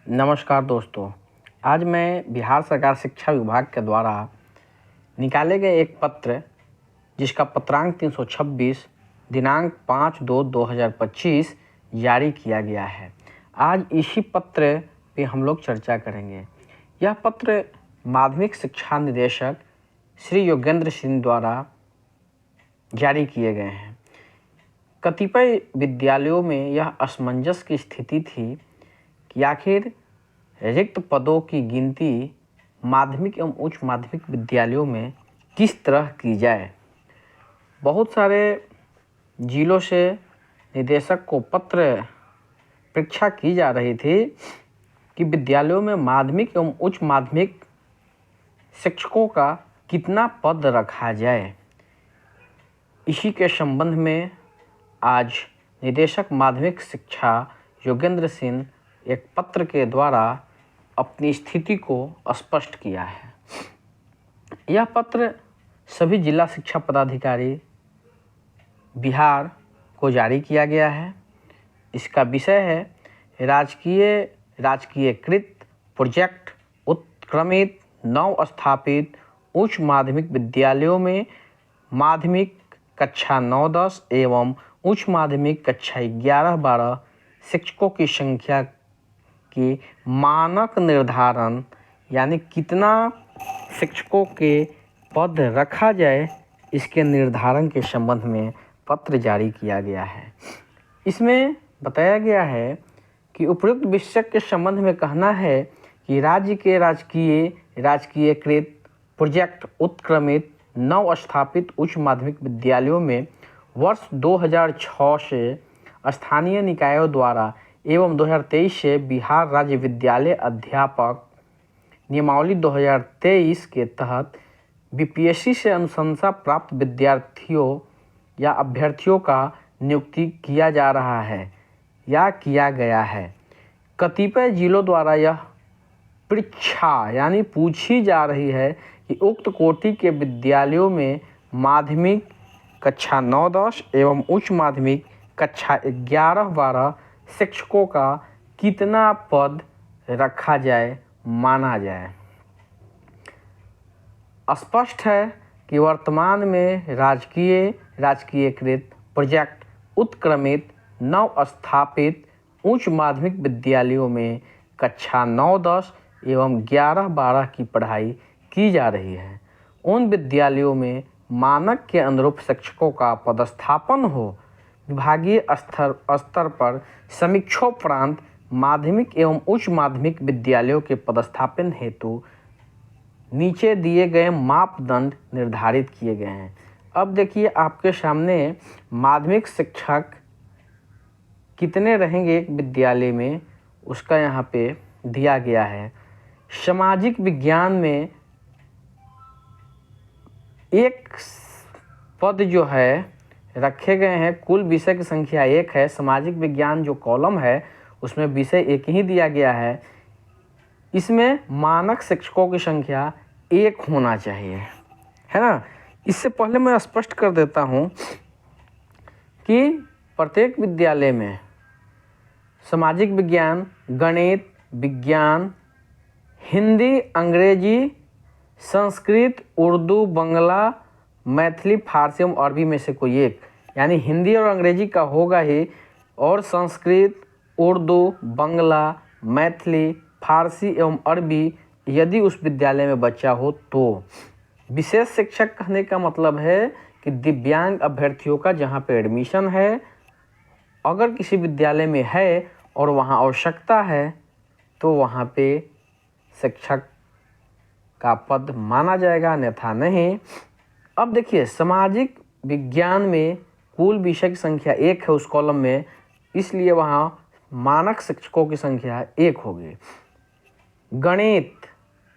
नमस्कार दोस्तों। आज मैं बिहार सरकार शिक्षा विभाग के द्वारा निकाले गए एक पत्र जिसका पत्रांक 326 दिनांक 5/2/2025 जारी किया गया है। आज इसी पत्र पे हम लोग चर्चा करेंगे। यह पत्र माध्यमिक शिक्षा निदेशक श्री योगेंद्र सिंह द्वारा जारी किए गए हैं। कतिपय विद्यालयों में यह असमंजस की स्थिति थी कि आखिर रिक्त पदों की गिनती माध्यमिक एवं उच्च माध्यमिक विद्यालयों में किस तरह की जाए। बहुत सारे जिलों से निदेशक को पत्र परीक्षा की जा रही थी कि विद्यालयों में माध्यमिक एवं उच्च माध्यमिक शिक्षकों का कितना पद रखा जाए। इसी के संबंध में आज निदेशक माध्यमिक शिक्षा योगेंद्र सिंह एक पत्र के द्वारा अपनी स्थिति को स्पष्ट किया है। यह पत्र सभी जिला शिक्षा पदाधिकारी बिहार को जारी किया गया है। इसका विषय है राजकीयकृत प्रोजेक्ट उत्क्रमित नव स्थापित उच्च माध्यमिक विद्यालयों में माध्यमिक कक्षा 9-10 एवं उच्च माध्यमिक कक्षा 11-12 शिक्षकों की संख्या की मानक निर्धारण, यानी कितना शिक्षकों के पद रखा जाए, इसके निर्धारण के संबंध में पत्र जारी किया गया है। इसमें बताया गया है कि उपयुक्त विषय के संबंध में कहना है कि राज्य के राजकीयकृत प्रोजेक्ट उत्क्रमित नव स्थापित उच्च माध्यमिक विद्यालयों में वर्ष 2006 से स्थानीय निकायों द्वारा एवं 2023 से बिहार राज्य विद्यालय अध्यापक नियमावली 2023 के तहत बीपीएससी से अनुशंसा प्राप्त विद्यार्थियों या अभ्यर्थियों का नियुक्ति किया जा रहा है या किया गया है। कतिपय जिलों द्वारा यह परीक्षा यानी पूछी जा रही है कि उक्त कोटि के विद्यालयों में माध्यमिक कक्षा 9-10 एवं उच्च माध्यमिक कक्षा 11-12 शिक्षकों का कितना पद रखा जाए, माना जाए। स्पष्ट है कि वर्तमान में राजकीयकृत प्रोजेक्ट उत्क्रमित नव स्थापित उच्च माध्यमिक विद्यालयों में कक्षा 9-10 एवं 11-12 की पढ़ाई की जा रही है। उन विद्यालयों में मानक के अनुरूप शिक्षकों का पदस्थापन हो। विभागीय स्तर पर समीक्षोपरांत माध्यमिक एवं उच्च माध्यमिक विद्यालयों के पदस्थापन हेतु नीचे दिए गए मापदंड निर्धारित किए गए हैं। अब देखिए आपके सामने माध्यमिक शिक्षक कितने रहेंगे एक विद्यालय में, उसका यहाँ पे दिया गया है। सामाजिक विज्ञान में एक पद जो है रखे गए हैं। कुल विषय की संख्या 1 है। सामाजिक विज्ञान जो कॉलम है उसमें विषय 1 ही दिया गया है। इसमें मानक शिक्षकों की संख्या 1 होना चाहिए, है ना। इससे पहले मैं स्पष्ट कर देता हूँ कि प्रत्येक विद्यालय में सामाजिक विज्ञान, गणित, विज्ञान, हिंदी, अंग्रेजी, संस्कृत, उर्दू, बांग्ला, मैथिली, फारसी एवं अरबी में से कोई एक, यानी हिंदी और अंग्रेजी का होगा ही, और संस्कृत, उर्दू, बांग्ला, मैथिली, फारसी एवं अरबी यदि उस विद्यालय में बच्चा हो तो। विशेष शिक्षक कहने का मतलब है कि दिव्यांग अभ्यर्थियों का जहाँ पे एडमिशन है, अगर किसी विद्यालय में है और वहाँ आवश्यकता है तो वहाँ पे शिक्षक का पद माना जाएगा, अन्यथा नहीं। अब देखिए सामाजिक विज्ञान में कुल विषय की संख्या 1 है उस कॉलम में, इसलिए वहाँ मानक शिक्षकों की संख्या 1 होगी।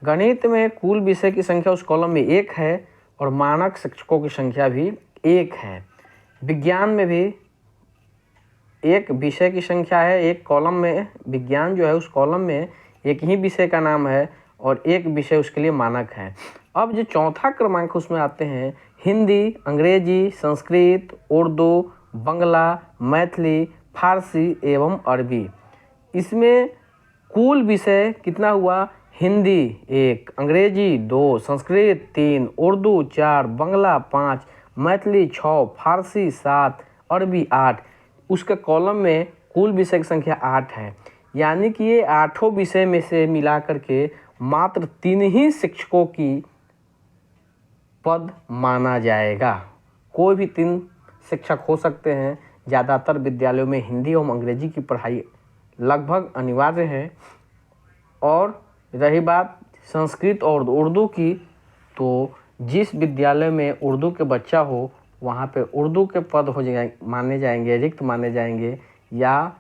गणित में कुल विषय की संख्या उस कॉलम में 1 है और मानक शिक्षकों की संख्या भी 1 है। विज्ञान में भी 1 विषय की संख्या है, एक कॉलम में विज्ञान जो है उस कॉलम में 1 ही विषय का नाम है और 1 विषय उसके लिए मानक है। अब जो चौथा क्रमांक उसमें आते हैं हिंदी, अंग्रेजी, संस्कृत, उर्दू, बांग्ला, मैथिली, फारसी एवं अरबी। इसमें कुल विषय कितना हुआ? हिंदी 1, अंग्रेजी 2, संस्कृत 3, उर्दू 4, बांग्ला 5, मैथिली 6, फारसी 7, अरबी 8। उसके कॉलम में कुल विषय की संख्या 8 है, यानी कि ये 8 विषय में से मिला करके मात्र 3 ही शिक्षकों की पद माना जाएगा। कोई भी 3 शिक्षक हो सकते हैं। ज़्यादातर विद्यालयों में हिंदी एवं अंग्रेजी की पढ़ाई लगभग अनिवार्य है। और रही बात संस्कृत और उर्दू की, तो जिस विद्यालय में उर्दू के बच्चा हो वहाँ पे उर्दू के पद हो जाए माने जाएंगे, रिक्त माने जाएंगे या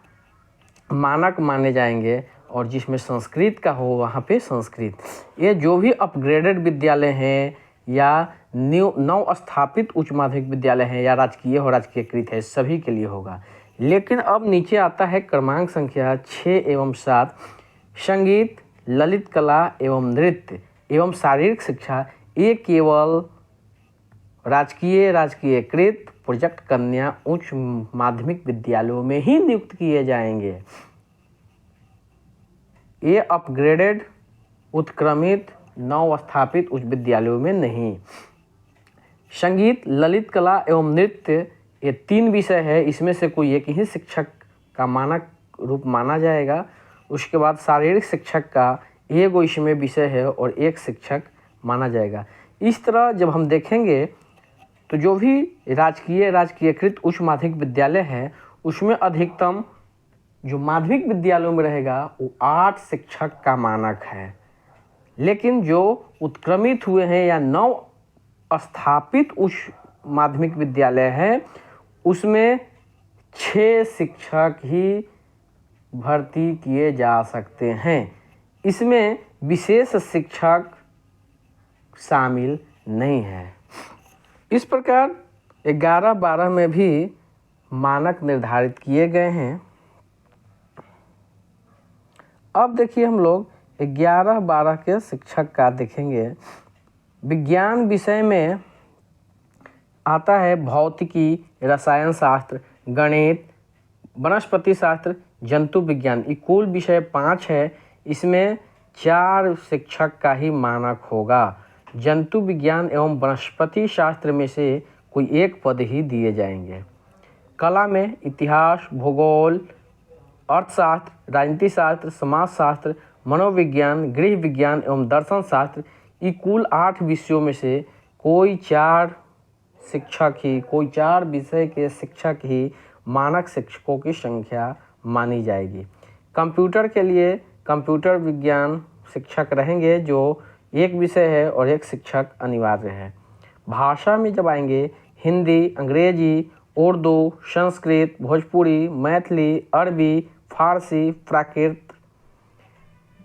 मानक माने जाएंगे। और जिसमें संस्कृत का हो वहाँ पे संस्कृत। ये जो भी अपग्रेडेड विद्यालय हैं या नव स्थापित उच्च माध्यमिक विद्यालय हैं या राजकीय हो राजकीयकृत है, सभी के लिए होगा। लेकिन अब नीचे आता है क्रमांक संख्या 6 एवं 7, संगीत, ललित कला एवं नृत्य एवं शारीरिक शिक्षा। ये केवल राजकीयकृत प्रोजेक्ट कन्या उच्च माध्यमिक विद्यालयों में ही नियुक्त किए जाएंगे। ये अपग्रेडेड उत्क्रमित नव स्थापित उच्च विद्यालयों में नहीं। संगीत, ललित कला एवं नृत्य ये 3 विषय है, इसमें से कोई एक ही शिक्षक का मानक रूप माना जाएगा। उसके बाद शारीरिक शिक्षक का एक इसमें विषय है और 1 शिक्षक माना जाएगा। इस तरह जब हम देखेंगे तो जो भी राजकीयकृत उच्च माध्यमिक विद्यालय है उसमें अधिकतम जो माध्यमिक विद्यालयों में रहेगा वो 8 शिक्षक का मानक है। लेकिन जो उत्क्रमित हुए हैं या नव स्थापित उच्च माध्यमिक विद्यालय हैं उसमें 6 शिक्षक ही भर्ती किए जा सकते हैं। इसमें विशेष शिक्षक शामिल नहीं है। इस प्रकार 11-12 में भी मानक निर्धारित किए गए हैं। अब देखिए हम लोग 11-12 के शिक्षक का देखेंगे। विज्ञान विषय में आता है भौतिकी, रसायन शास्त्र, गणित, वनस्पति शास्त्र, जंतु विज्ञान। ये कुल विषय 5 है, इसमें 4 शिक्षक का ही मानक होगा। जंतु विज्ञान एवं वनस्पति शास्त्र में से कोई 1 पद ही दिए जाएंगे। कला में इतिहास, भूगोल, अर्थशास्त्र, राजनीति शास्त्र, समाजशास्त्र, मनोविज्ञान, गृह विज्ञान एवं दर्शन शास्त्र। ये कुल 8 विषयों में से कोई 4 विषय के शिक्षक ही मानक शिक्षकों की संख्या मानी जाएगी। कंप्यूटर के लिए कंप्यूटर विज्ञान शिक्षक रहेंगे जो 1 विषय है और 1 शिक्षक अनिवार्य है। भाषा में जब आएंगे हिंदी, अंग्रेजी, उर्दू, संस्कृत, भोजपुरी, मैथिली, अरबी, फारसी, प्राकृत,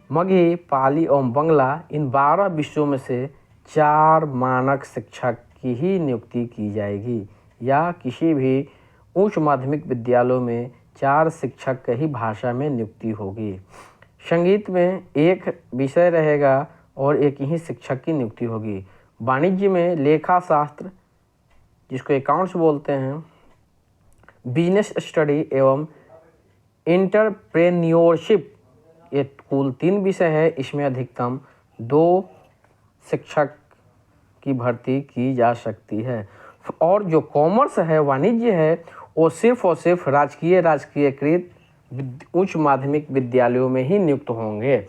मगही, पाली एवं बांग्ला, इन 12 विषयों में से 4 मानक शिक्षक की ही नियुक्ति की जाएगी। या किसी भी उच्च माध्यमिक विद्यालयों में 4 शिक्षक की ही भाषा में नियुक्ति होगी। संगीत में 1 विषय रहेगा और 1 ही शिक्षक की नियुक्ति होगी। वाणिज्य में लेखा शास्त्र जिसको अकाउंट्स बोलते हैं, बिजनेस स्टडी एवं एंटरप्रेन्योरशिप, ये कुल 3 विषय है। इसमें अधिकतम 2 शिक्षक की भर्ती की जा सकती है। और जो कॉमर्स है, वाणिज्य है, वो सिर्फ और सिर्फ राजकीयकृत उच्च माध्यमिक विद्यालयों में ही नियुक्त होंगे।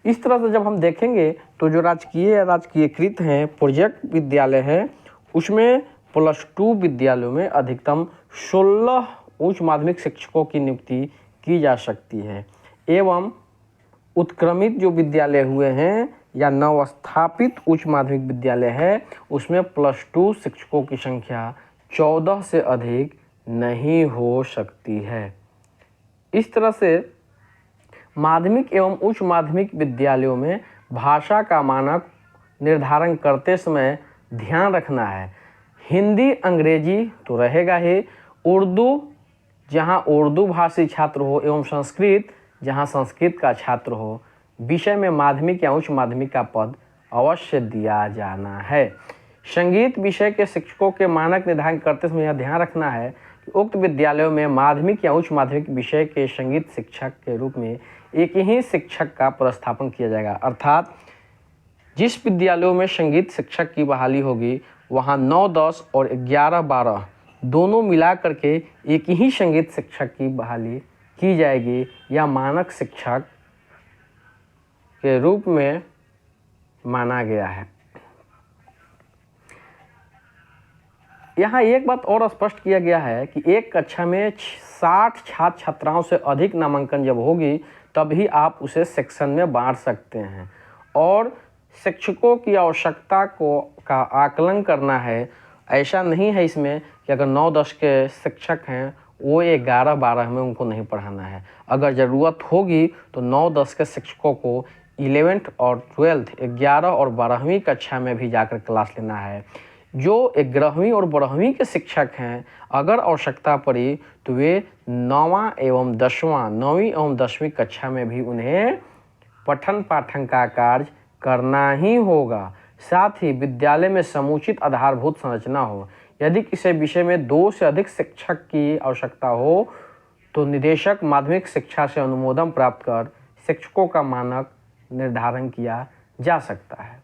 इस तरह से जब हम देखेंगे तो जो राजकीयकृत हैं प्रोजेक्ट विद्यालय हैं उसमें +2 विद्यालयों में अधिकतम 16 उच्च माध्यमिक शिक्षकों की नियुक्ति की जा सकती है। एवं उत्क्रमित जो विद्यालय हुए हैं या नवस्थापित उच्च माध्यमिक विद्यालय है उसमें +2 शिक्षकों की संख्या 14 से अधिक नहीं हो सकती है। इस तरह से माध्यमिक एवं उच्च माध्यमिक विद्यालयों में भाषा का मानक निर्धारण करते समय ध्यान रखना है। हिंदी, अंग्रेजी तो रहेगा ही, उर्दू जहाँ उर्दू भाषी छात्र हो एवं संस्कृत जहाँ संस्कृत का छात्र हो, विषय में माध्यमिक या उच्च माध्यमिक का पद अवश्य दिया जाना है। संगीत विषय के शिक्षकों के मानक निर्धारण करते समय यह ध्यान रखना है कि उक्त विद्यालयों में माध्यमिक या उच्च माध्यमिक विषय के संगीत शिक्षक के रूप में एक ही शिक्षक का पदस्थापन किया जाएगा। अर्थात जिस विद्यालयों में संगीत शिक्षक की बहाली होगी वहाँ 9, 10 और 11, 12 दोनों मिला करके एक ही संगीत शिक्षक की बहाली की जाएगी या मानक शिक्षक के रूप में माना गया है। यहाँ एक बात और स्पष्ट किया गया है कि एक कक्षा में 60 छात्र छात्राओं से अधिक नामांकन जब होगी तभी आप उसे सेक्शन में बांट सकते हैं और शिक्षकों की आवश्यकता का आकलन करना है। ऐसा नहीं है इसमें कि अगर 9, 10 के शिक्षक हैं वो 11, 12 में उनको नहीं पढ़ाना है। अगर ज़रूरत होगी तो 9, 10 के शिक्षकों को 11th और 12th 11 और 12वीं कक्षा में भी जाकर क्लास लेना है। जो 11वीं और 12वीं के शिक्षक हैं अगर आवश्यकता पड़ी तो वे 9वीं एवं 10वीं कक्षा में भी उन्हें पठन पाठन का कार्य करना ही होगा। साथ ही विद्यालय में समुचित आधारभूत संरचना हो। यदि किसी विषय में 2 से अधिक शिक्षक की आवश्यकता हो तो निदेशक माध्यमिक शिक्षा से अनुमोदन प्राप्त कर शिक्षकों का मानक निर्धारण किया जा सकता है।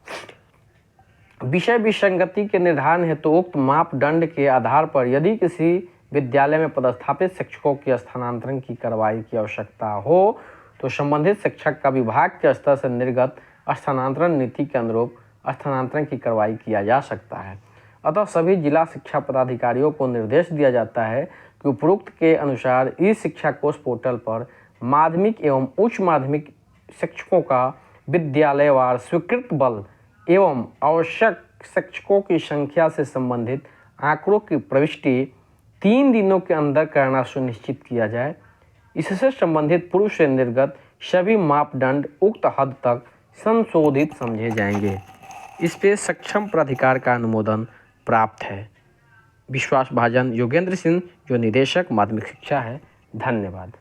विषय विसंगति के निर्धारण हेतु उक्त मापदंड के आधार पर यदि किसी विद्यालय में पदस्थापित शिक्षकों के स्थानांतरण की कार्रवाई की आवश्यकता हो तो संबंधित शिक्षक का विभाग के स्तर से निर्गत स्थानांतरण नीति के अनुरूप स्थानांतरण की कार्रवाई किया जा सकता है। अतः सभी जिला शिक्षा पदाधिकारियों को निर्देश दिया जाता है कि उपरोक्त के अनुसार ई शिक्षा कोष पोर्टल पर माध्यमिक एवं उच्च माध्यमिक शिक्षकों का विद्यालयवार स्वीकृत बल एवं आवश्यक शिक्षकों की संख्या से संबंधित आंकड़ों की प्रविष्टि 3 दिनों के अंदर करना सुनिश्चित किया जाए। इससे संबंधित पूर्व से निर्गत सभी मापदंड उक्त हद तक संशोधित समझे जाएंगे। इस पे सक्षम प्राधिकार का अनुमोदन प्राप्त है। विश्वास भाजन योगेंद्र सिंह जो निदेशक माध्यमिक शिक्षा है। धन्यवाद।